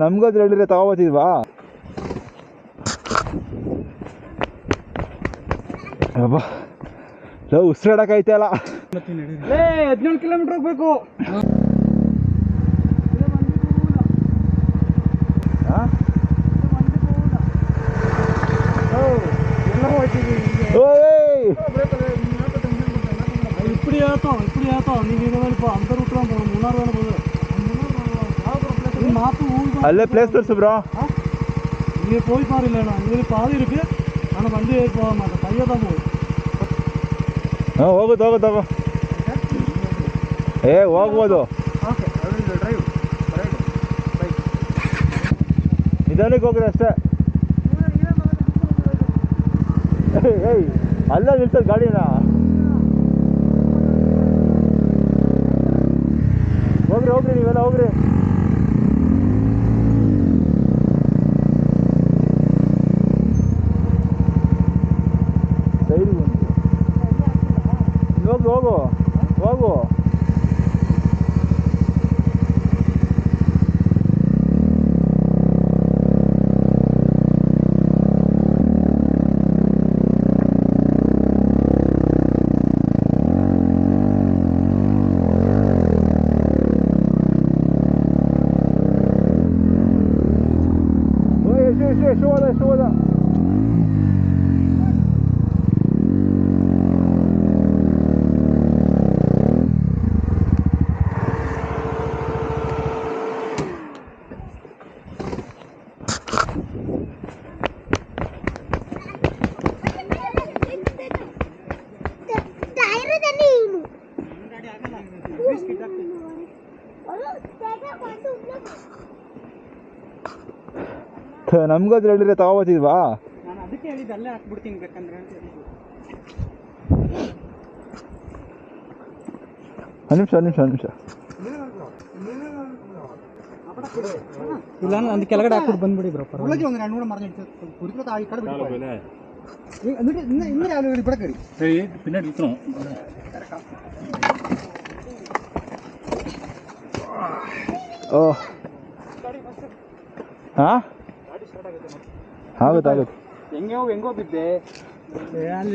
ನಮ್ಗದು ಹೇಳಿದ್ರೆ ತಗೋಬೋತಿದ್ವಾ? ಅಬ್ಬಾ ಉಸಿರಾಡಕೈತೆ ಅಲ್ಲ. 17 ಕಿಲೋಮೀಟರ್ ಹೋಗ್ಬೇಕು. இப்படி ஏத்தோம் நீங்க இப்போ அந்த ரூட்ல மூணார் வேணும் போகுது. ಅಲ್ಲೇ ಪ್ಲೇಸ್ ತೋರಿಸು ಬ್ರೋ. இங்கே போய் பாரு. இல்லைண்ணா இதில் பாதி இருக்கு. ஆனால் வண்டி போக மாட்டேன், கையை தான் போகுது. ಹೋಗೋದು ಹೋಗ್ಬೋದು. ನಿಧಾನಕ್ಕೆ ಹೋಗ್ರಿ ಅಷ್ಟೇ. ಅಲ್ಲ ನಿಲ್ಸೋದು ಗಾಡಿನ. ಹೋಗ್ರಿ ನೀವೆಲ್ಲ ಹೋಗ್ರಿ. ಹೋಗು. ಶೋಧ ನಮ್ಗದು ಹೇಳಿದ್ರೆ ತಗೋಬೋತಿದ್ವಾ? ನಾನು ಅದಕ್ಕೆ ಹೇಳಿದ್ದು ಅಲ್ಲೇ ಹಾಕ್ಬಿಡ್ತೀನಿ ಬೇಕಂದ್ರೆ ಅಂತ ಹೇಳಿದ್ದು. ನಿಮಿಷ ಇಲ್ಲ ಅಂದ್ ಕೆಳಗಡೆ ಹಾಕ್ಬಿಟ್ಟು ಬಂದ್ಬಿಡಿ ಬ್ರೋ. ಒಳಗೆ ಒಂದು 2 ಮರ ಕುರಿತ ಆ ಕಡೆ ಬಿಡ್ತಾರೆ. ಇನ್ನೂ ಯಾರು ಬಿಡಕಡಿ ಸರಿ ಪಿನ್ನಡಿ ಇತ್ತು. ಆಗುತ್ತೆ. ಹೆಂಗೋ ಬಿದ್ದೆ ಅಲ್ಲಿ